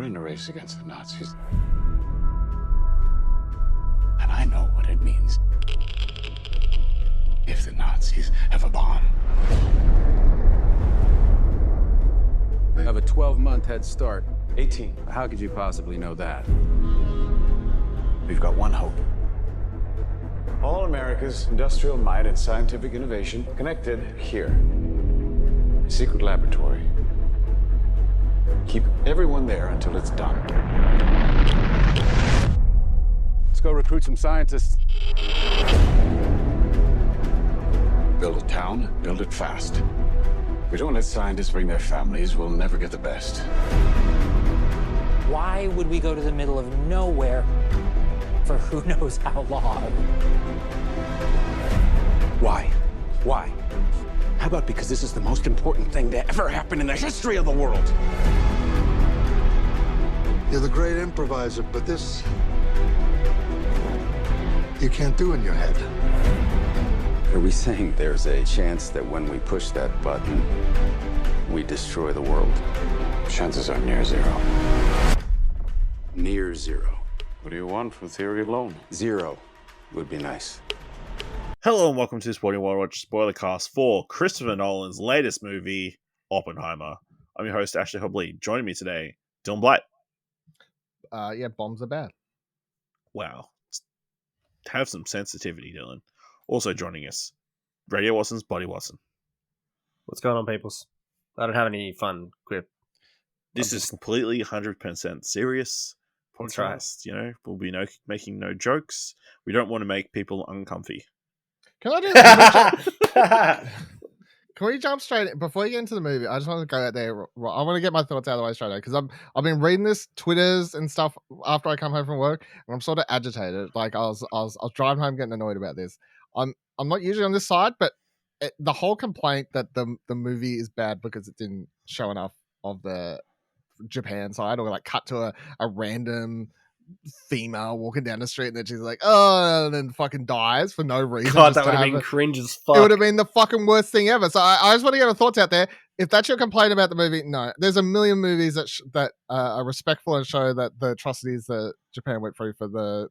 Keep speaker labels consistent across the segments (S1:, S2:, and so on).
S1: in a race against the Nazis. And I know what it means if the Nazis have a bomb.
S2: They have a 12-month head start.
S1: 18.
S2: How could you possibly know that?
S1: We've got one hope. All America's industrial might and scientific innovation connected here. A secret laboratory. Keep everyone there until it's done.
S2: Let's go recruit some scientists.
S1: Build a town, build it fast. If we don't let scientists bring their families, we'll never get the best.
S3: Why would we go to the middle of nowhere for who knows how long?
S2: Why? Why? How about because this is the most important thing to ever happen in the history of the world?
S4: You're the great improviser, but this you can't do in your head.
S2: Are we saying there's a chance that when we push that button, we destroy the world?
S1: Chances are near zero.
S2: Near zero.
S1: What do you want from theory alone?
S2: Zero would be nice.
S5: Hello and welcome to Spoiler Watch Spoilercast for Christopher Nolan's latest movie, Oppenheimer. I'm your host, Ashley Hobley. Joining me today, Dylan Blight.
S6: Yeah, bombs are bad.
S5: Wow. Have some sensitivity, Dylan. Also joining us, Radio Watson's Buddy Watson.
S7: What's going on, peoples? I don't have any fun quip.
S5: This is completely 100% serious
S7: That's right.
S5: podcast. You know, we'll be making no jokes. We don't want to make people uncomfy.
S6: Can I do? Can we jump straight in? Before you get into the movie? I just want to go out there. I want to get my thoughts out of the way straight away because I've been reading this Twitters and stuff after I come home from work, and I'm sort of agitated. Like I was driving home getting annoyed about this. I'm not usually on this side, but the whole complaint that the movie is bad because it didn't show enough of the Japan side, or like cut to a random female walking down the street and then she's like, oh, and then fucking dies for no reason.
S7: God, that would have been cringe as fuck.
S6: It would have been the fucking worst thing ever. So I just want to get your thoughts out there. If that's your complaint about the movie, no. There's a million movies that are respectful and show that the atrocities that Japan went through for the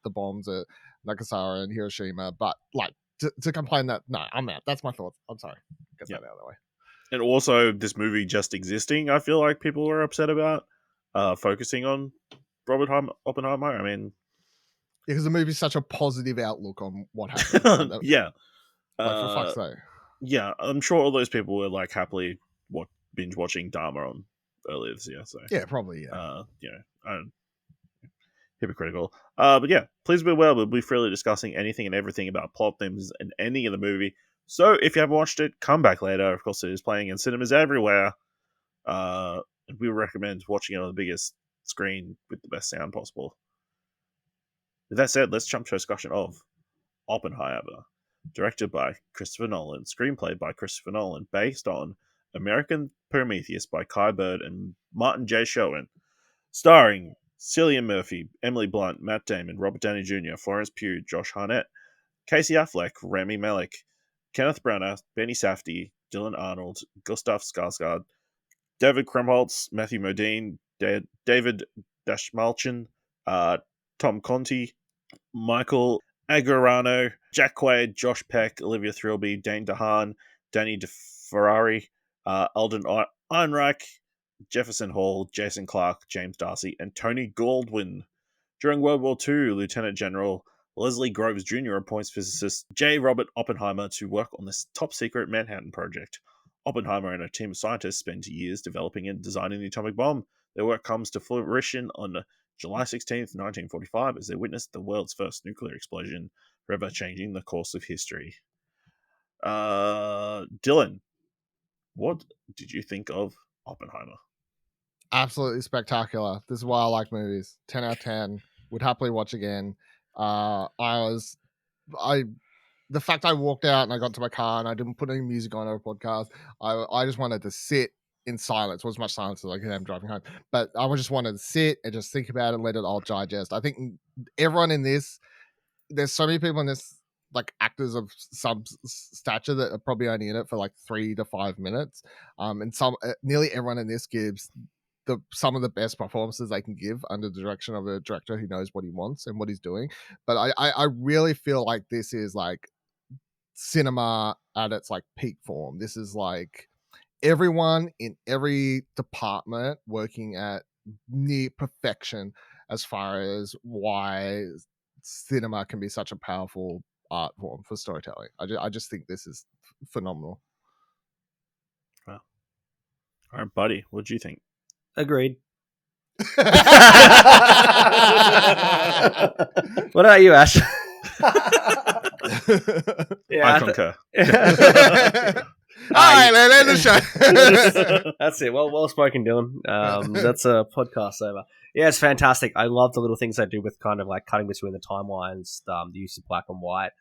S6: bombs at Nagasaki and Hiroshima. But like to complain that, no, I'm out. That's my thoughts. I'm sorry. Get that out of the way.
S5: And also, this movie just existing, I feel like people are upset about focusing on Oppenheimer. I mean,
S6: because the movie's such a positive outlook on what happened.
S5: Yeah.
S6: Like, for fuck's sake.
S5: Yeah, I'm sure all those people were like happily binge watching Dharma on earlier this year. So
S6: yeah, probably. Yeah.
S5: Hypocritical. But yeah, please be aware we'll be freely discussing anything and everything about plot themes and ending of the movie. So if you haven't watched it, come back later. Of course, it is playing in cinemas everywhere. We recommend watching it on the biggest screen with the best sound possible. With that said, let's jump to a discussion of Oppenheimer, directed by Christopher Nolan, screenplay by Christopher Nolan, based on American Prometheus by Kai Bird and Martin J. Sherwin, starring Cillian Murphy, Emily Blunt, Matt Damon, Robert Downey Jr., Florence Pugh, Josh Hartnett, Casey Affleck, Rami Malek, Kenneth Branagh, Benny Safdie, Dylan Arnold, Gustaf Skarsgård, David Krumholtz, Matthew Modine, David Dastmalchian, Tom Conti, Michael Angarano, Jack Quaid, Josh Peck, Olivia Thirlby, Dane DeHaan, Danny DeFerrari, Alden Ehrenreich, Jefferson Hall, Jason Clarke, James Darcy, and Tony Goldwyn. During World War II, Lieutenant General Leslie Groves Jr. appoints physicist J. Robert Oppenheimer to work on this top-secret Manhattan project. Oppenheimer and a team of scientists spend years developing and designing the atomic bomb. Their work comes to fruition on July 16th, 1945, as they witness the world's first nuclear explosion, forever changing the course of history. Dylan, what did you think of Oppenheimer?
S6: Absolutely spectacular. This is why I like movies. 10 out of 10. Would happily watch again. The fact I walked out and I got to my car and I didn't put any music on or a podcast, I just wanted to sit in silence, or as much silence as I could. I'm driving home, but I just wanted to sit and just think about it and let it all digest. I think everyone in this, there's so many people in this, like actors of some stature, that are probably only in it for like 3 to 5 minutes. And nearly everyone in this gives some of the best performances they can give under the direction of a director who knows what he wants and what he's doing. But I really feel like this is like cinema at its like peak form. This is like everyone in every department working at near perfection as far as why cinema can be such a powerful art form for storytelling. I just think this is phenomenal.
S5: Wow. All right, buddy, what do you think?
S7: Agreed. What about you, Ash?
S5: I concur.
S6: All right, man, end the show.
S7: That's it. Well spoken, Dylan. That's a podcast over. Yeah, it's fantastic. I love the little things they do with kind of like cutting between the timelines, the use of black and white.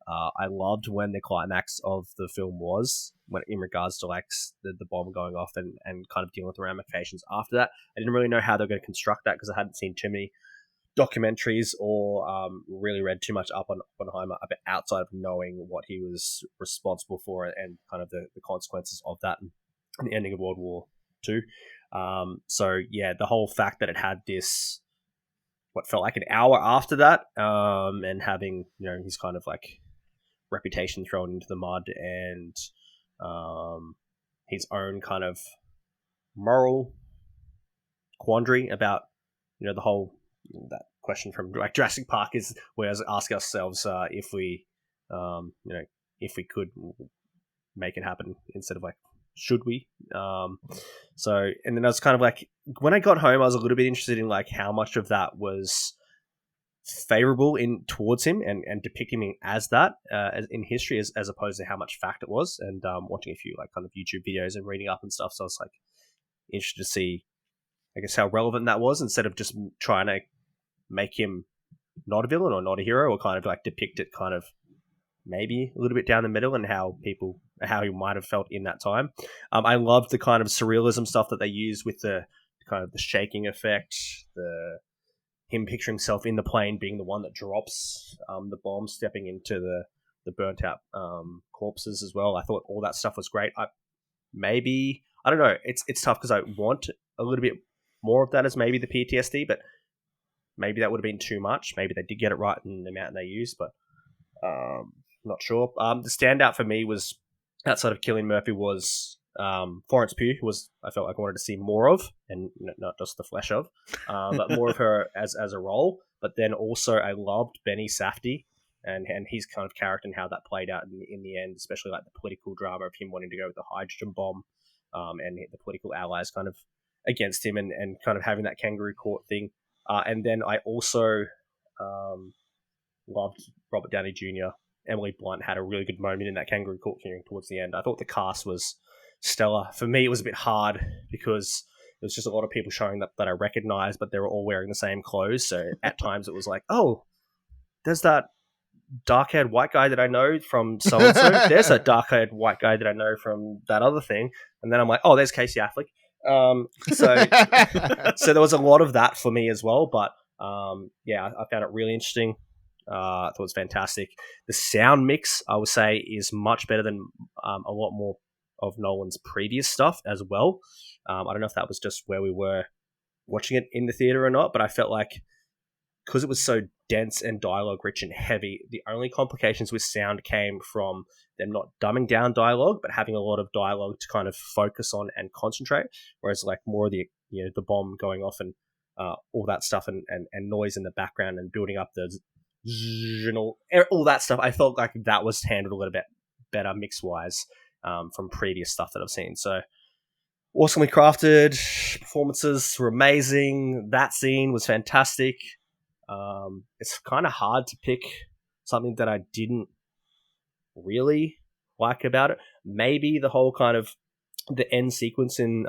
S7: I loved when the climax of the film was when in regards to like the bomb going off and kind of dealing with the ramifications after that. I didn't really know how they're going to construct that because I hadn't seen too many documentaries or really read too much up on Oppenheimer outside of knowing what he was responsible for and kind of the consequences of that and the ending of World War II. So yeah, the whole fact that it had this what felt like an hour after that and having his kind of like reputation thrown into the mud and his own kind of moral quandary about the whole that question from like Jurassic Park is we ask ourselves if we if we could make it happen instead of like should we so and then I was kind of like when I got home I was a little bit interested in like how much of that was favorable towards him and depicting him as that as in history as opposed to how much fact it was and watching a few like kind of YouTube videos and reading up and stuff, so I was like interested to see I guess how relevant that was instead of just trying to make him not a villain or not a hero or kind of like depict it kind of maybe a little bit down the middle and how he might have felt in that time. I loved the kind of surrealism stuff that they use with the kind of the shaking effect, him picturing himself in the plane being the one that drops the bomb, stepping into the burnt out corpses as well. I thought all that stuff was great. I don't know. It's tough because I want a little bit more of that as maybe the PTSD, but maybe that would have been too much. Maybe they did get it right in the amount they used, but not sure. The standout for me was outside of Cillian Murphy was Florence Pugh, who I felt like I wanted to see more of, and not just the flesh of, but more of her as a role. But then also I loved Benny Safdie and his kind of character and how that played out in the end, especially like the political drama of him wanting to go with the hydrogen bomb and the political allies kind of against him and kind of having that kangaroo court thing. And then I also loved Robert Downey Jr. Emily Blunt had a really good moment in that kangaroo court hearing towards the end. I thought the cast was stellar. For me, it was a bit hard because it was just a lot of people showing that I recognized, but they were all wearing the same clothes. So at times it was like, oh, there's that dark-haired white guy that I know from so-and-so. There's a dark-haired white guy that I know from that other thing. And then I'm like, oh, there's Casey Affleck. So there was a lot of that for me as well. But yeah, I found it really interesting. I thought it was fantastic. The sound mix, I would say, is much better than a lot more of Nolan's previous stuff as well. I don't know if that was just where we were watching it in the theater or not, but I felt like because it was so dense and dialogue rich and heavy, the only complications with sound came from them not dumbing down dialogue, but having a lot of dialogue to kind of focus on and concentrate. Whereas like more of the the bomb going off and all that stuff and noise in the background and building up the all that stuff, I felt like that was handled a little bit better mix wise from previous stuff that I've seen. So awesomely crafted, performances were amazing. That scene was fantastic. It's kind of hard to pick something that I didn't really like about it. Maybe the whole kind of the end sequence in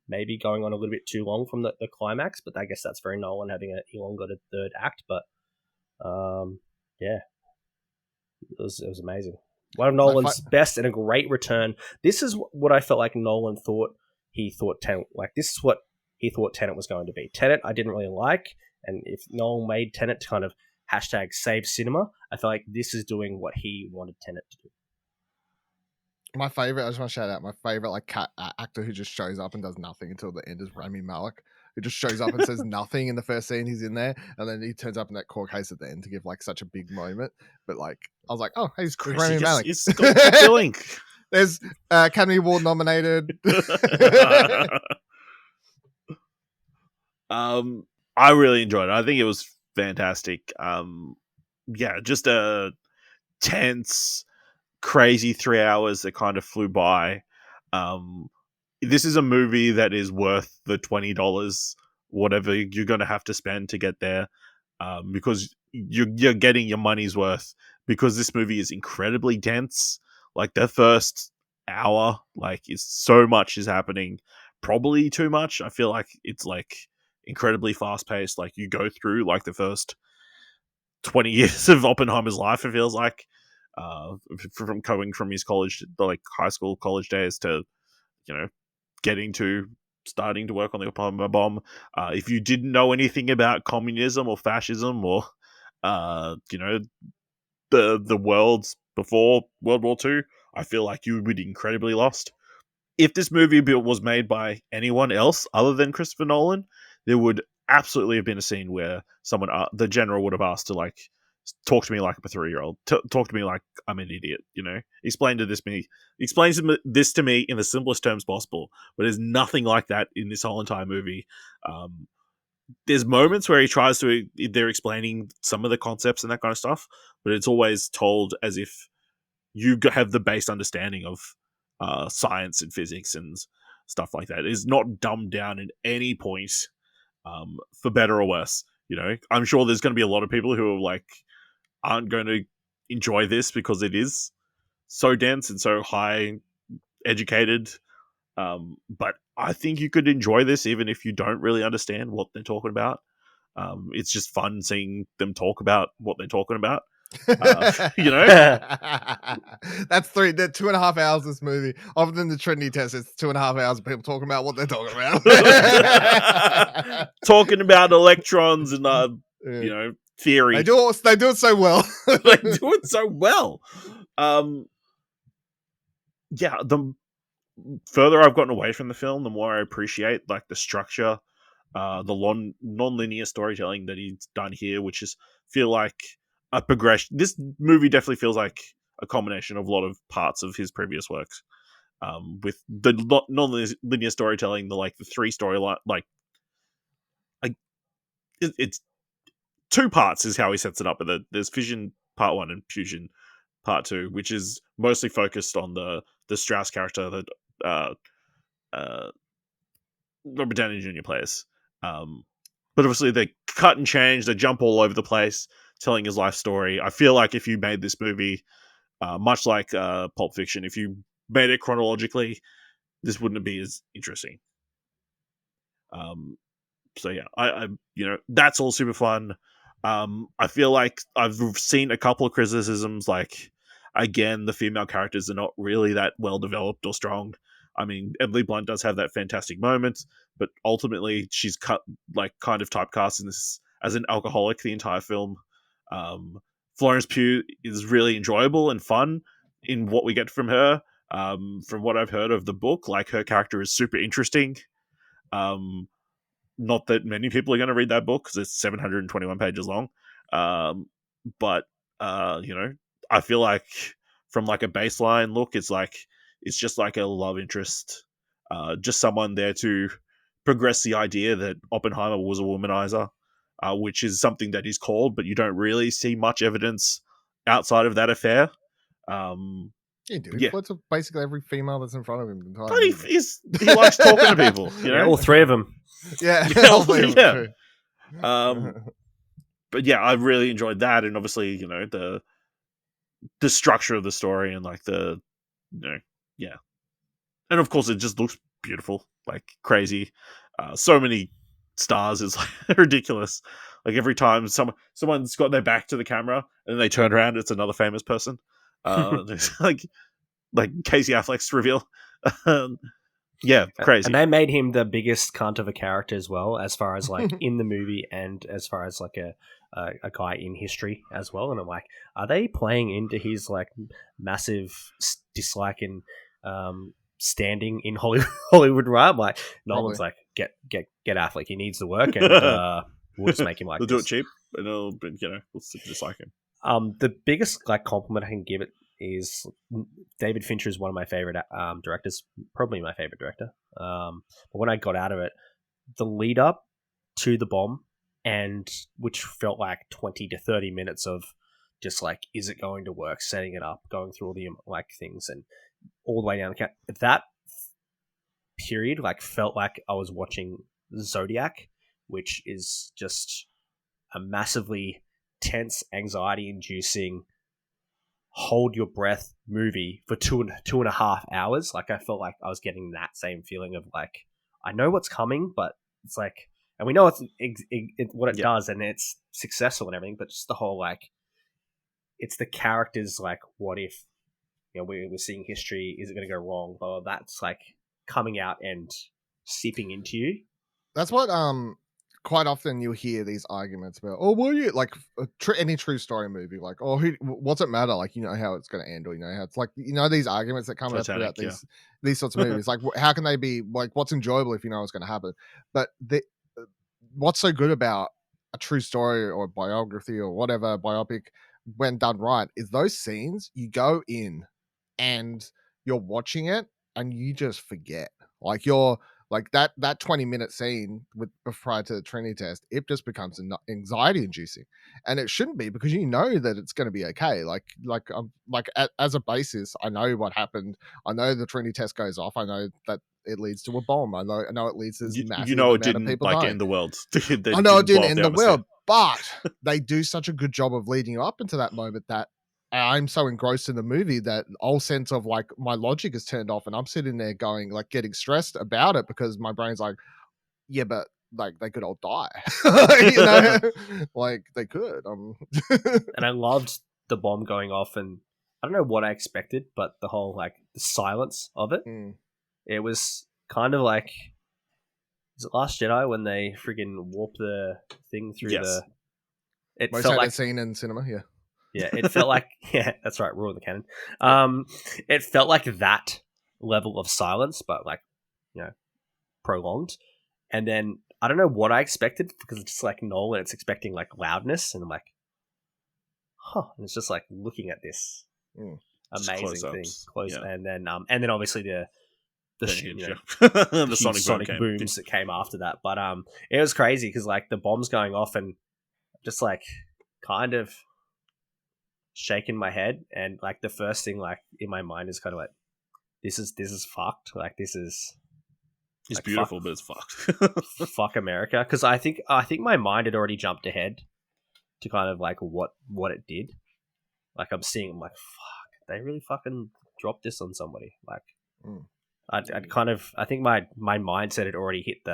S7: maybe going on a little bit too long from the climax, but I guess that's very Nolan having an elongated third act. But yeah, it was amazing. One of Nolan's best and a great return. This is what I felt like Nolan thought he thought Tenet, like this is what he thought Tenet was going to be. Tenet I didn't really like, and if Nolan made Tenet to kind of # save cinema, I feel like this is doing what he wanted Tenet to do.
S6: My favorite, I just want to shout out my favorite like actor who just shows up and does nothing until the end is Rami Malek, who just shows up and says nothing in the first scene he's in there, and then he turns up in that court case at the end to give like such a big moment. But like, I was like, oh, hey, it's Rami Malek.
S5: He's got feeling.
S6: There's Academy Award nominated.
S5: I really enjoyed it. I think it was fantastic. Just a tense, crazy 3 hours that kind of flew by. This is a movie that is worth the $20, whatever you're going to have to spend to get there, because you're getting your money's worth. Because this movie is incredibly dense. Like the first hour, like it's so much is happening, probably too much. I feel like it's like incredibly fast paced. Like you go through like the first 20 years of Oppenheimer's life, it feels like, from coming from his college, like high school, college days to, getting to starting to work on the Oppenheimer bomb. If you didn't know anything about communism or fascism or, the worlds before World War II, I feel like you would be incredibly lost. If this movie was made by anyone else other than Christopher Nolan, there would absolutely have been a scene where someone, the general, would have asked to like talk to me like a 3-year-old, talk to me like I'm an idiot. Explain this to me in the simplest terms possible. But there's nothing like that in this whole entire movie. There's moments where they're explaining some of the concepts and that kind of stuff, but it's always told as if you have the base understanding of science and physics and stuff like that. It's not dumbed down at any point, for better or worse. I'm sure there's going to be a lot of people who are like aren't going to enjoy this because it is so dense and so high educated. But I think you could enjoy this even if you don't really understand what they're talking about. It's just fun seeing them talk about what they're talking about.
S6: That's 2.5 hours this movie. Other than the Trinity test, it's 2.5 hours of people talking about what they're talking about.
S5: Talking about electrons and theory.
S6: They do it so well.
S5: They do it so well. The further I've gotten away from the film, the more I appreciate like the structure, the non-linear storytelling that he's done here, which is feel like a progression. This movie definitely feels like a combination of a lot of parts of his previous works, with the non-linear storytelling, the three storyline, it's 2 parts is how he sets it up. But there's Fission Part 1 and Fusion Part 2, which is mostly focused on the Strauss character that Robert Downey Jr. plays. But obviously they cut and change, they jump all over the place, telling his life story. I feel like if you made this movie, much like Pulp Fiction, if you made it chronologically, this wouldn't be as interesting. I that's all super fun. I feel like I've seen a couple of criticisms, like, again, the female characters are not really that well developed or strong. I mean, Emily Blunt does have that fantastic moment, but ultimately she's kind of typecast in this as an alcoholic the entire film. Florence Pugh is really enjoyable and fun in what we get from her. From what I've heard of the book, like, her character is super interesting. Not that many people are going to read that book because it's 721 pages long. But I feel like from like a baseline look, it's just like a love interest, just someone there to progress the idea that Oppenheimer was a womanizer, which is something that he's called, but you don't really see much evidence outside of that affair.
S6: He flirts with basically every female that's in front of him.
S5: But he likes talking to people.
S7: All 3 of them.
S6: Yeah.
S5: But yeah, I really enjoyed that, and obviously, the structure of the story and like and of course it just looks beautiful, like crazy. So many stars is like ridiculous. Like every time someone's got their back to the camera and they turn around, it's another famous person. It's like Casey Affleck's reveal. Crazy.
S7: And they made him the biggest cunt of a character as well, as far as like in the movie and as far as like a guy in history as well. And I'm like, are they playing into his like massive disliking standing in Hollywood, right? I'm like, Nolan's like, get Affleck. He needs the work, and we'll just make him like
S5: They'll
S7: this.
S5: do it cheap, and it'll, we'll just like him.
S7: The biggest like compliment I can give it is David Fincher is one of my favorite directors, probably my favorite director. But when I got out of it, the lead up to the bomb, and which felt like 20 to 30 minutes of just like, is it going to work? Setting it up, going through all the like things, and all the way down the count. That period like felt like I was watching Zodiac, which is just a massively tense, anxiety-inducing, hold your breath movie for two and a half hours. Like I felt like I was getting that same feeling of like, I know what's coming, but it's like, and we know it's what it does, and it's successful and everything, but just the whole like, it's the characters like, what if, we're seeing history, is it going to go wrong? Blah, blah, that's like coming out and seeping into you.
S6: That's what quite often you'll hear these arguments about, oh, well, you like any true story movie, like, oh, what's it matter? Like, how it's going to end, or how it's like, these arguments that come up about these sorts of movies. Like, how can they be like, what's enjoyable if you know what's going to happen? But what's so good about a true story or biography or whatever biopic, when done right, is those scenes you go in and you're watching it and you just forget. Like you're like that 20-minute scene prior to the Trinity test, it just becomes anxiety inducing, and it shouldn't be, because that it's going to be okay. As a basis, I know what happened. I know the Trinity test goes off. I know that it leads to a bomb. I know it leads to this massive
S5: it didn't
S6: amount of people
S5: like
S6: dying.
S5: end the world.
S6: I know it didn't end the world, but they do such a good job of leading you up into that moment that I'm so engrossed in the movie that all sense of like my logic is turned off, and I'm sitting there going like getting stressed about it, because my brain's like, yeah, but like they could all die, like they could.
S7: And I loved the bomb going off, and I don't know what I expected, but the whole like the silence of it, it was kind of like, is it Last Jedi when they friggin' warp the thing through the? It
S6: most
S7: felt like
S6: scene in cinema, yeah.
S7: Yeah, it felt like, yeah, that's right, Rule of the Canon. It felt like that level of silence, but like, prolonged. And then I don't know what I expected, because it's just like Nolan, it's expecting like loudness, and I'm like, and it's just like looking at this amazing thing, close, yeah. And then obviously the sonic booms that came after that. But it was crazy, because like the bomb's going off, and just like kind of shaking my head, and like the first thing like in my mind is kind of like, this is fucked. Like this is,
S5: it's
S7: like,
S5: beautiful, but it's fucked.
S7: Fuck America, because I think my mind had already jumped ahead to kind of like what it did. Like I'm like, fuck, they really fucking dropped this on somebody. Like I think my mindset had already hit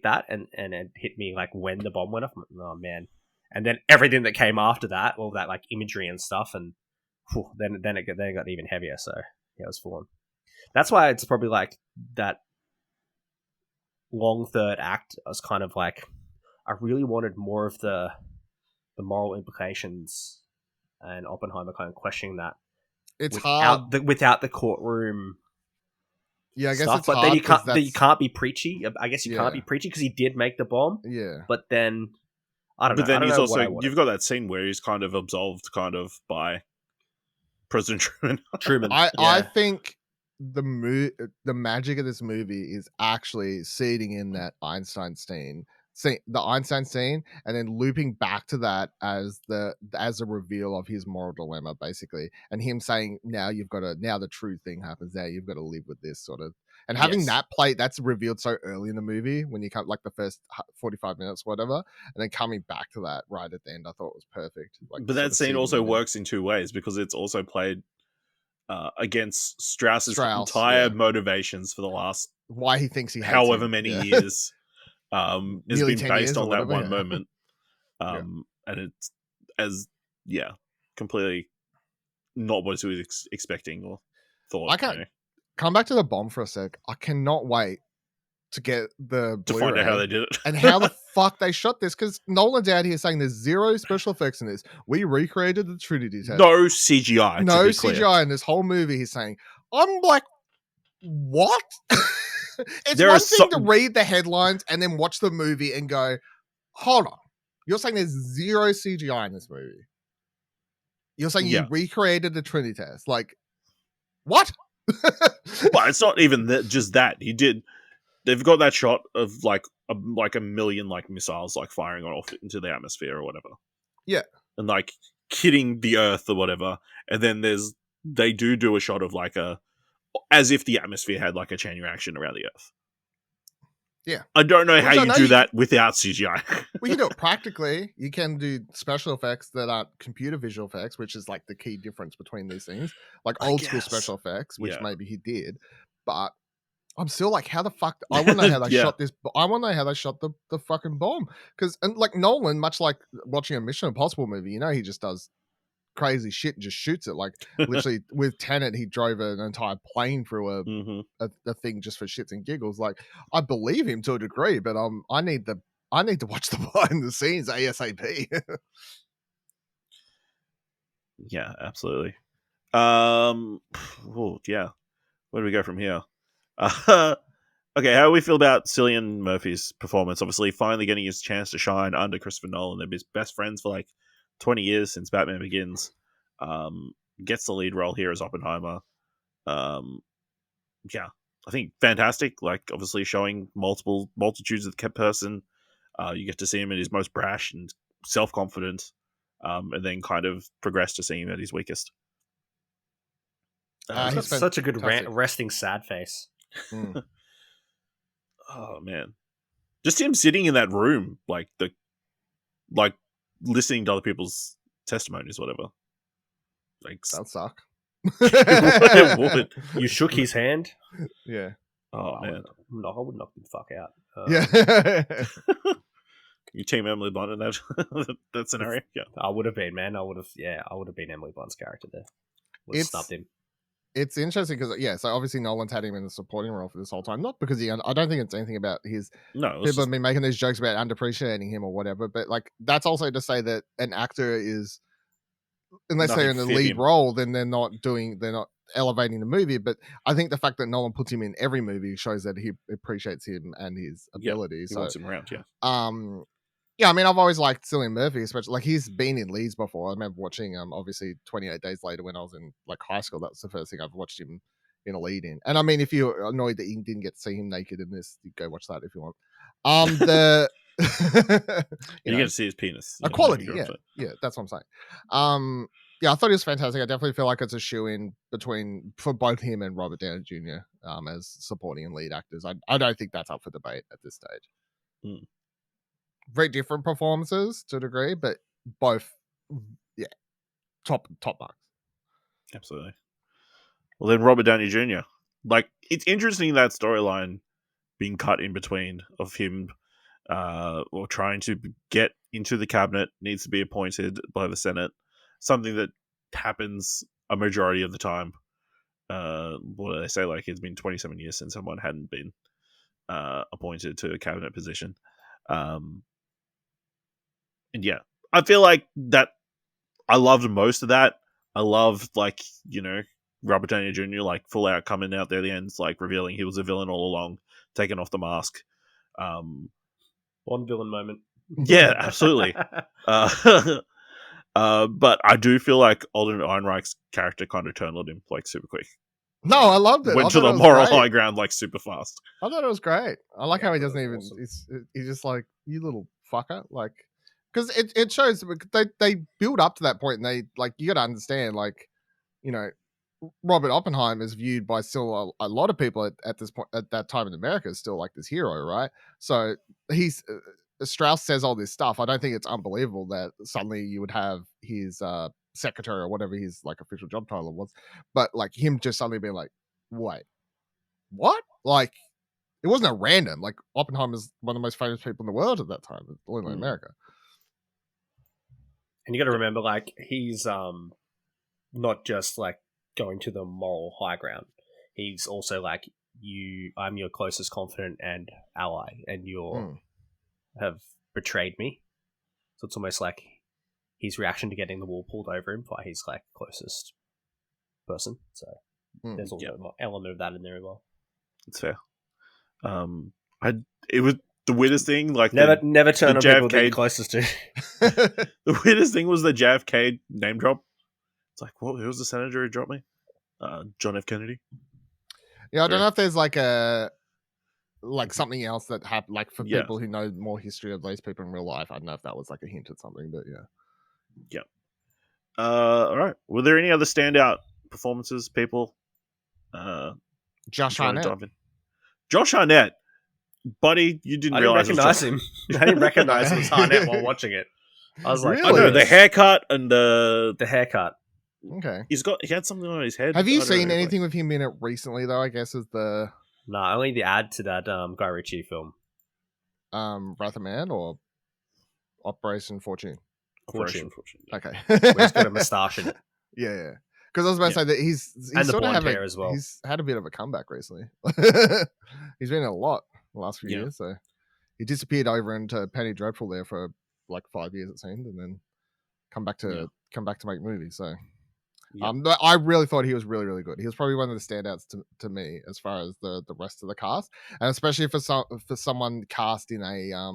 S7: that, and it hit me like when the bomb went off. Oh man. And then everything that came after that, all that like imagery and stuff, and then it got even heavier. So yeah, it was full on. That's why it's probably like that long third act. I was kind of like, I really wanted more of the moral implications, and Oppenheimer kind of questioning that.
S6: It's hard
S7: without the courtroom.
S6: Yeah, I guess
S7: stuff,
S6: it's
S7: but
S6: hard.
S7: then you can't be preachy. I guess you can't be preachy, because he did make the bomb.
S6: Yeah,
S7: but then. I don't know.
S5: But then he's also,
S7: you've
S5: got that scene where he's kind of absolved by President Truman.
S6: I think the magic of this movie is actually seeding in that Einstein scene, and then looping back to that as a reveal of his moral dilemma, basically, and him saying, now the true thing happens. Now you've got to live with this sort of. And having that play, that's revealed so early in the movie, when you come like the first 45 minutes, whatever, and then coming back to that right at the end, I thought was perfect. Like,
S5: but that scene also works in two ways, because it's also played against Strauss's entire motivations for the last
S6: why he thinks he hates
S5: however
S6: him.
S5: many years. It's been based on that one moment, and it's completely not what he was expecting or thought.
S6: I can't come back to the bomb for a sec. I cannot wait to get the
S5: To
S6: Blu-ray
S5: find out how they did it.
S6: and how the fuck they shot this, because Nolan's out here saying there's zero special effects in this. We recreated the Trinity test.
S5: No CGI.
S6: No
S5: to be clear.
S6: CGI in this whole movie. He's saying, I'm like, what? It's
S5: There
S6: one
S5: are
S6: thing to
S5: some-
S6: read the headlines and then watch the movie and go, hold on. You're saying there's zero CGI in this movie. You're saying
S5: Yeah.
S6: you recreated the Trinity test. Like, what?
S5: But it's not even just that. He did. They've got that shot of like a million like missiles like firing off into the atmosphere or whatever.
S6: Yeah.
S5: And like hitting the Earth or whatever. And then they do a shot of like as if the atmosphere had like a chain reaction around the Earth.
S6: Yeah.
S5: I don't know how
S6: Which I
S5: you
S6: know
S5: do
S6: you-
S5: that without CGI.
S6: Well, you do it practically. You can do special effects that aren't computer visual effects, which is like the key difference between these things. Like
S5: I
S6: old school
S5: guess.
S6: special effects, which
S5: Yeah.
S6: maybe he did. But I'm still like, how the fuck? I want to know how they
S5: Yeah.
S6: shot this. I want to know how they shot the fucking bomb. Because, and like Nolan, much like watching a Mission Impossible movie, you know, he just does crazy shit and just shoots it. Like literally with Tenet, he drove an entire plane through
S5: hmm
S6: a thing just for shits and giggles. Like I believe him to a degree, but I need to watch the behind the scenes ASAP.
S5: Yeah, absolutely. Yeah. Where do we go from here? Okay, how do we feel about Cillian Murphy's performance? Obviously, finally getting his chance to shine under Christopher Nolan. They've been best friends for like 20 years since Batman Begins. Gets the lead role here as Oppenheimer. Yeah, I think fantastic. Like, obviously, showing multitudes of the person. You get to see him at his most brash and self-confident, and then kind of progress to seeing him at his weakest.
S7: He's got
S6: He's
S7: such a good
S6: fantastic.
S7: resting sad face.
S6: Mm.
S5: Oh man, just him sitting in that room, like listening to other people's testimonies, whatever. Like,
S6: That'd suck.
S5: it would.
S7: You shook his hand.
S6: Yeah.
S5: Oh man,
S7: I would knock the fuck out.
S6: Yeah.
S5: you team Emily Blunt in that scenario? Yeah.
S7: I would have been, man. I would have been Emily Blunt's character there. Would have
S6: It's-
S7: snubbed him.
S6: It's interesting because, yeah, so obviously Nolan's had him in the supporting role for this whole time. Not because I don't think it's anything about his.
S5: No, it's
S6: People
S5: just,
S6: have been making these jokes about underappreciating him or whatever, but like that's also to say that an actor is, unless they're in the
S5: Nothing fit
S6: lead
S5: him.
S6: role, then they're not elevating the movie. But I think the fact that Nolan puts him in every movie shows that he appreciates him and his
S5: Yeah,
S6: abilities.
S5: he
S6: So,
S5: wants him around. Yeah.
S6: yeah, I mean, I've always liked Cillian Murphy, especially like he's been in leads before. I remember watching obviously 28 Days Later when I was in like high school. That's the first thing I've watched him in a lead in. And I mean, if you're annoyed that you didn't get to see him naked in this, you go watch that if you want. The
S5: You
S6: know,
S5: get to see his penis.
S6: equality,
S5: You're
S6: yeah,
S5: upset.
S6: yeah, that's what I'm saying. Yeah, I thought he was fantastic. I definitely feel like it's a shoe-in for both him and Robert Downey Jr. As supporting and lead actors. I don't think that's up for debate at this stage.
S5: Mm.
S6: Very different performances to a degree, but both, yeah, top marks.
S5: Absolutely. Well, then Robert Downey Jr. Like, it's interesting that storyline being cut in between of him or trying to get into the cabinet, needs to be appointed by the Senate. Something that happens a majority of the time. What do they say? Like, it's been 27 years since someone hadn't been appointed to a cabinet position. And yeah, I feel like that I loved most of that. I loved, like, you know, Robert Downey Jr. like full out coming out there at the end, like revealing he was a villain all along, taking off the mask.
S7: One villain moment.
S5: Yeah, absolutely. But I do feel like Alden Ehrenreich's character kind of turned on him like super quick.
S6: No, I loved it.
S5: Went
S6: I
S5: to
S6: thought
S5: the
S6: it was
S5: moral
S6: great.
S5: high ground like super fast.
S6: I thought it was great. I like
S7: Yeah,
S6: how he
S7: I thought
S6: doesn't
S7: it
S6: even.
S7: was awesome.
S6: He's just like, you little fucker, like, because it shows they build up to that point, and they like, you got to understand, like, you know, Robert Oppenheimer is viewed by still a lot of people at this point, at that time in America, is still like this hero, right? So he's Strauss says all this stuff. I don't think it's unbelievable that suddenly you would have his secretary or whatever his like official job title was, but like him just suddenly being like, wait, what? Like, it wasn't a random. Like, Oppenheimer's one of the most famous people in the world at that time, only in America.
S7: And you got to remember, like, he's not just like going to the moral high ground. He's also like I'm your closest confidant and ally, and you have betrayed me. So it's almost like his reaction to getting the wall pulled over him by his like closest person. So there's also an element of that in there as well.
S5: It's fair. It was the weirdest thing. Like
S7: never turn on people
S5: JFK
S7: that you're closest to.
S5: The weirdest thing was the JFK name drop. It's like, what? Who was the senator who dropped me? John F. Kennedy.
S6: Yeah, I don't know if there's like something else that happened, like for people who know more history of those people in real life. I don't know if that was like a hint at something, but yeah.
S5: All right. Were there any other standout performances, people?
S6: Josh Hartnett.
S5: Josh Hartnett, buddy, you didn't realize
S7: recognize him. I didn't recognize him as Hartnett while watching it. I was like,
S6: Really?
S5: I know the haircut and the
S7: haircut.
S6: Okay.
S5: he had something on his head.
S6: Have you
S5: I don't
S6: seen
S5: know,
S6: anything with him in it recently though? I guess is the
S7: No, only the ad to that Guy Ritchie film.
S6: Wrath of Man or Operation Fortune?
S5: Fortune.
S6: Okay.
S7: Where he's got a moustache in it.
S6: Yeah. Because I was about to say that he's
S7: and the
S6: sort of
S7: blonde hair as well.
S6: He's had a bit of a comeback recently. He's been in a lot the last few years. So he disappeared over into Penny Dreadful there for like 5 years it seemed, and then come back to make movies. So but I really thought he was really, really good. He was probably one of the standouts to me as far as the rest of the cast, and especially for someone cast in a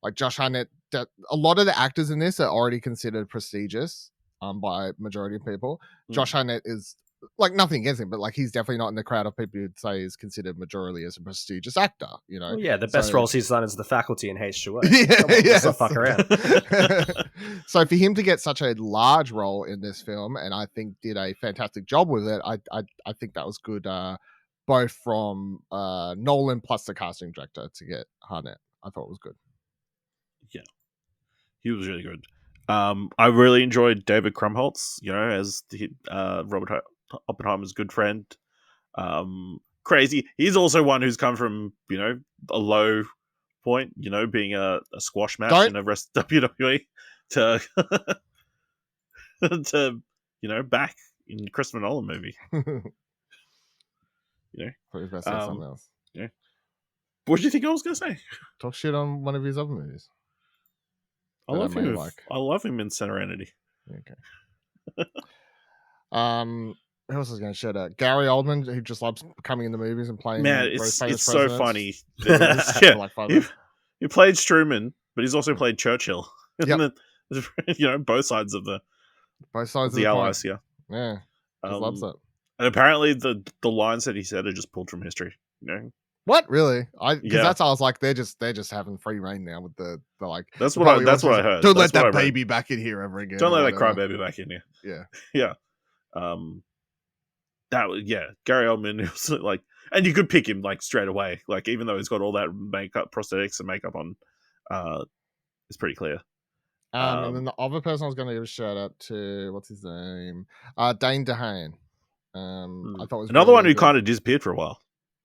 S6: like Josh Hartnett. That a lot of the actors in this are already considered prestigious by majority of people. Josh Hartnett is like nothing against him, but like he's definitely not in the crowd of people who'd say is considered majorly as a prestigious actor. You know,
S7: well, the best roles he's done is the faculty in H2O.
S6: Let's
S7: not fuck around.
S6: So for him to get such a large role in this film, and I think did a fantastic job with it, I think that was good. Both from Nolan plus the casting director to get Hartnett, I thought it was good.
S5: Yeah, he was really good. I really enjoyed David Krumholtz, as the Robert Oppenheimer's good friend. Crazy. He's also one who's come from, a low point, being a squash match in the rest of WWE to, back in Christopher Nolan movie.
S6: I thought he was about to say something else.
S5: Yeah. What did you think I was going to say?
S6: Talk shit on one of his other movies.
S5: I love him in Serenity.
S6: Okay. Who else is going to shout out? Gary Oldman, who just loves coming in the movies and playing.
S5: Man, it's so funny.
S6: Like
S5: he played Truman, but he's also played Churchill.
S6: Yep.
S5: Both sides of the Allies.
S6: Yeah, just loves it.
S5: And apparently, the lines that he said are just pulled from history.
S6: What really? Because that's how I was like, they're just having free reign now with the like.
S5: That's what I heard.
S6: Don't let that baby back in here ever again.
S5: Don't let that crybaby back in here.
S6: Yeah.
S5: That was Gary Oldman was like, and you could pick him like straight away, like even though he's got all that makeup, prosthetics, and makeup on, it's pretty clear.
S6: And then the other person I was going to give a shout out to, what's his name? Dane DeHaan. I thought was
S5: another one
S6: really
S5: who
S6: good.
S5: kind of disappeared for a while.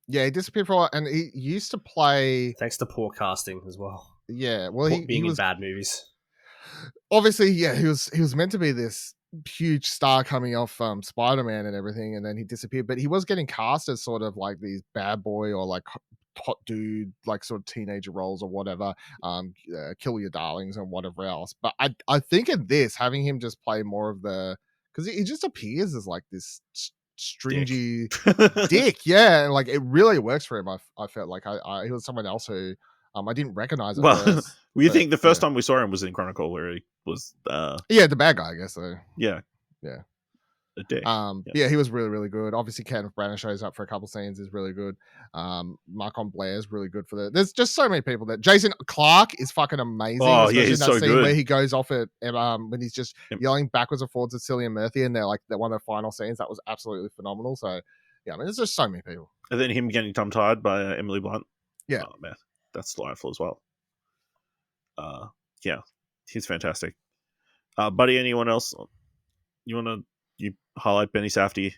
S6: Yeah, he disappeared for a while, and he used to play.
S7: Thanks to poor casting as well.
S6: Yeah, well,
S7: being
S6: he was
S7: in bad movies.
S6: Obviously, he was meant to be this huge star coming off Spider-Man and everything, and then he disappeared. But he was getting cast as sort of like these bad boy or like hot dude, like sort of teenager roles or whatever. Kill Your Darlings and whatever else. But I think in this, having him just play more of the, because he just appears as like this stringy dick. Yeah, and like it really works for him. I felt like he was someone else who I didn't recognize at first.
S5: You think the first time we saw him was in Chronicle, where he was
S6: the bad guy, I guess. So
S5: yeah, a dick.
S6: He was really, really good. Obviously, Kenneth Branagh shows up for a couple scenes, is really good. Marcon Blair is really good for there's just so many people that Jason Clarke is fucking amazing.
S5: Oh yeah, he's so good.
S6: Where he goes off at when he's just yelling backwards and forwards at Cillian Murphy, and they're like one of the final scenes that was absolutely phenomenal. So yeah, I mean, there's just so many people.
S5: And then him getting tongue-tied by Emily Blunt.
S6: Yeah,
S5: oh man, that's delightful as well. He's fantastic. Buddy, anyone else you highlight? Benny Safdie?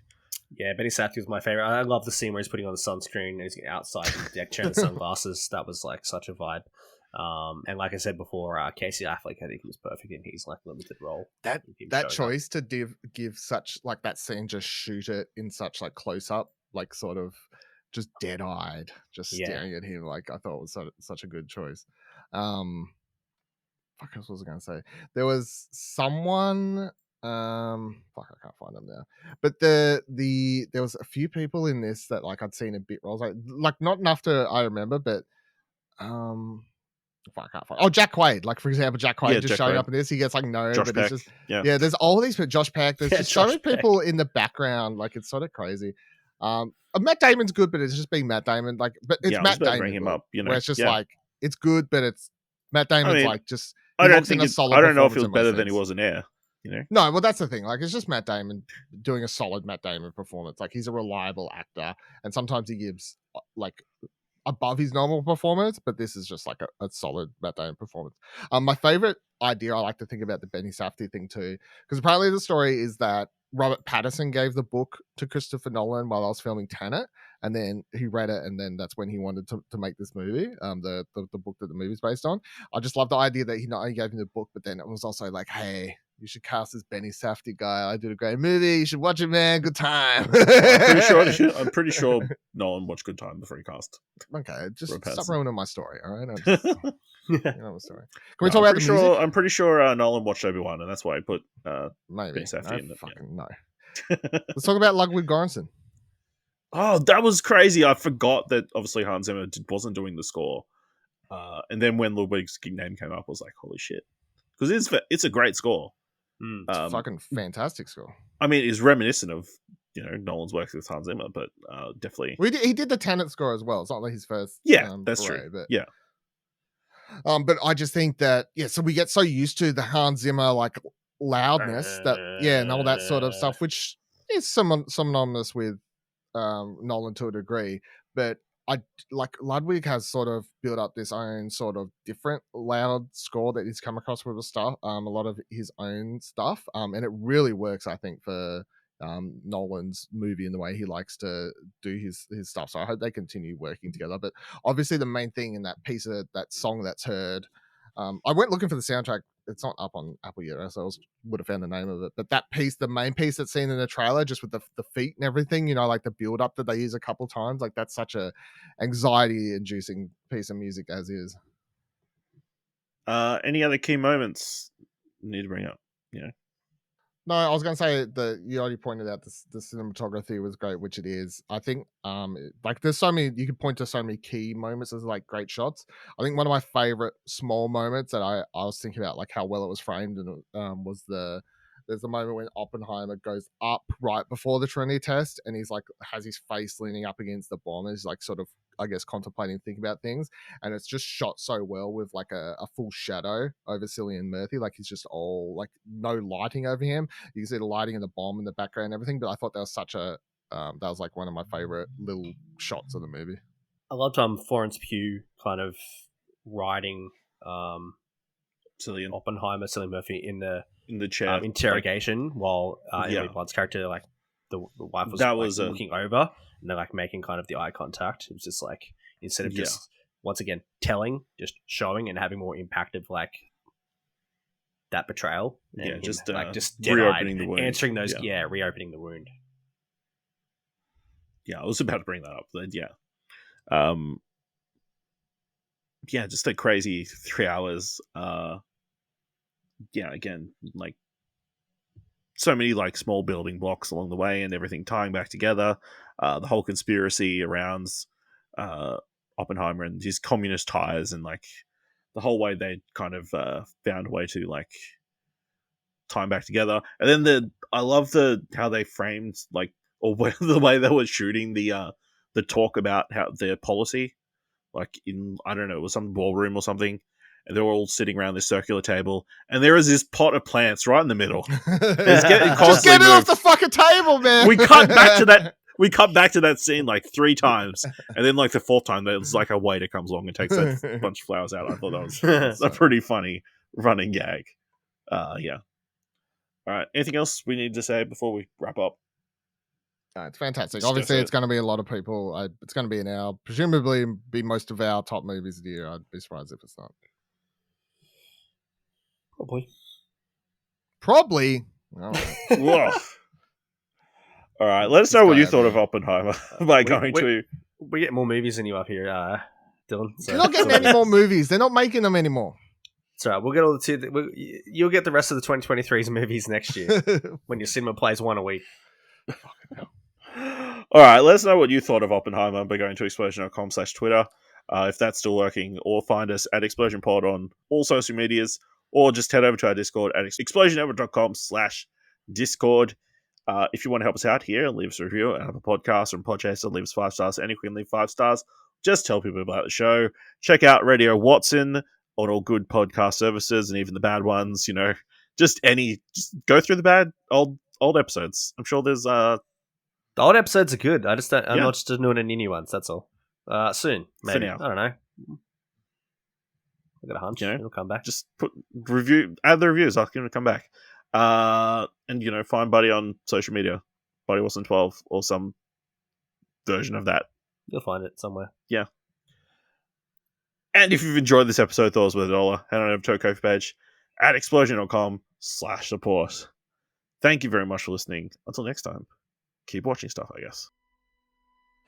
S7: Yeah, Benny Safdie was my favorite. I love the scene where he's putting on the sunscreen and he's outside wearing the sunglasses. That was like such a vibe. And like I said before, Casey Affleck, I think he was perfect in his like limited role.
S6: That choice to give such like that scene, just shoot it in such like close up, like sort of just dead-eyed, just staring at him. Like, I thought it was such a good choice. Fuck, what was I going to say? There was someone. Fuck, I can't find them now. But there was a few people in this that like I'd seen a bit roles, like not enough to I remember, but fuck, I can't find. Oh, Jack Quaid, like for example, Jack Quaid just showing up in this. He gets like known,
S5: Josh
S6: but
S5: Peck.
S6: it's just There's all these people. Josh Peck. There's just so many people in the background. Like it's sort of crazy. Matt Damon's good, but it's just being Matt Damon. Like, but it's Matt Damon.
S5: Bring him up,
S6: where it's just like it's good, but it's Matt Damon's like just.
S5: I don't know if it was better than he was in Air. You know?
S6: No, well, that's the thing. Like, it's just Matt Damon doing a solid Matt Damon performance. Like, he's a reliable actor, and sometimes he gives like above his normal performance, but this is just like a solid Matt Damon performance. My favorite idea I like to think about the Benny Safdie thing too, because apparently the story is that Robert Pattinson gave the book to Christopher Nolan while I was filming Tenet, and then he read it, and then that's when he wanted to make this movie, the book that the movie's based on. I just love the idea that he not only gave him the book, but then it was also like, hey, you should cast this Benny Safdie guy. I did a great movie. You should watch it, man. Good time.
S5: I'm pretty sure Nolan watched Good Time before he cast.
S6: Okay, just stop ruining my story, all right?
S5: You
S6: know my story. Can we talk about the music?
S5: I'm pretty sure Nolan watched Obi-Wan, and that's why he put
S6: maybe
S5: Benny Safdie in it.
S6: Fucking no. Let's talk about Ludwig Göransson.
S5: Oh, that was crazy. I forgot that obviously Hans Zimmer wasn't doing the score. And then when Ludwig's name came up, I was like, holy shit. Because it's a great score.
S6: It's a fucking fantastic score.
S5: I mean, it's reminiscent of Nolan's work with Hans Zimmer, but definitely
S6: he did the Tenet score as well. It's not like his first.
S5: That's
S6: foray,
S5: true.
S6: But,
S5: yeah.
S6: But I just think that so we get so used to the Hans Zimmer like loudness that and all that sort of stuff, which is synonymous with Nolan to a degree, but I like Ludwig has sort of built up this own sort of different loud score that he's come across with stuff, a lot of his own stuff, and it really works, I think, for Nolan's movie and the way he likes to do his stuff. So I hope they continue working together. But obviously, the main thing in that piece of that song that's heard, I went looking for the soundtrack. It's not up on Apple yet, so I would have found the name of it. But that piece, the main piece that's seen in the trailer, just with the feet and everything, like the build up that they use a couple times, like that's such a anxiety-inducing piece of music as is.
S5: Any other key moments you need to bring up?
S6: No, I was going to say that you already pointed out the cinematography was great, which it is. I think, like there's so many, you could point to so many key moments as like great shots. I think one of my favorite small moments that I was thinking about, like how well it was framed, and was there's the moment when Oppenheimer goes up right before the Trinity test, and he's like has his face leaning up against the bomb, and he's like sort of, I guess, contemplating, thinking about things, and it's just shot so well with like a full shadow over Cillian Murphy, like he's just all like no lighting over him. You can see the lighting in the bomb in the background and everything, but I thought that was such a that was like one of my favorite little shots of the movie.
S7: I loved Florence Pugh kind of riding
S5: Cillian
S7: Murphy in the
S5: chair
S7: interrogation, while Emily Blunt's character, like the wife was looking over, and they're like making kind of the eye contact. It was just like, instead of just once again telling, just showing and having more impact of like that betrayal. And just
S5: reopening the wound,
S7: answering those, reopening the wound.
S5: Yeah, I was about to bring that up. But just a crazy 3 hours. Again, like so many like small building blocks along the way and everything tying back together. The whole conspiracy around Oppenheimer and his communist ties, and like the whole way they kind of found a way to like tie back together. And then I love how they framed like, or the way they were shooting the talk about how their policy, like in, I don't know, it was some ballroom or something, and they're all sitting around this circular table, and there is this pot of plants right in the middle.
S6: Just get it off the fucking table, man.
S5: We cut back to that. We cut back to that scene like 3 times, and then like the 4th time, there's like a waiter comes along and takes that bunch of flowers out. I thought that was a pretty funny running gag. Yeah. All right. Anything else we need to say before we wrap up?
S6: It's fantastic. Obviously, it's going to be a lot of people. It's going to be in our, presumably, be most of our top movies of the year. I'd be surprised if it's not. Probably. All right.
S5: Whoa. All right. Let us know what you thought of Oppenheimer by going to
S7: we get more movies than you up here, Dylan. So,
S6: You're not getting any more movies. They're not making them anymore.
S7: It's all right. We'll get all you'll get the rest of the 2023's movies next year when your cinema plays one a week.
S5: All right, let us know what you thought of Oppenheimer by going to explosion.com/Twitter. If that's still working, or find us at Explosion Pod on all social medias, or just head over to our Discord at explosionnetwork.com/Discord. If you want to help us out here, leave us a review and have a podcast or a podcast, leave us 5 stars. And if we can leave 5 stars, just tell people about the show. Check out Radio Watson on all good podcast services and even the bad ones. Just go through the bad old episodes. I'm sure there's
S7: the old episodes are good. I'm not just doing any new ones. That's all. Soon, maybe. For now. I don't know. I got a hunch. It'll come back.
S5: Just add the reviews. I'll come back. And find Buddy on social media, Buddy Watson 12 or some version of that.
S7: You'll find it somewhere.
S5: Yeah. And if you've enjoyed this episode, thought it was worth $1, head on over to our Ko-fi page at explosion.com/support. Thank you very much for listening. Until next time, keep watching stuff, I guess.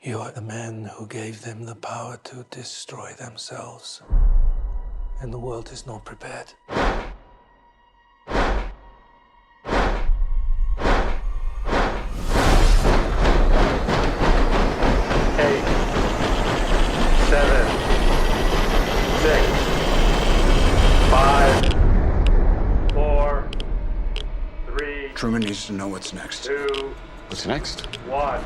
S8: You are the man who gave them the power to destroy themselves. And the world is not prepared.
S9: 7, 6, 5, 4, 3.
S4: Truman needs to know what's next.
S9: 2.
S1: What's next?
S9: 1.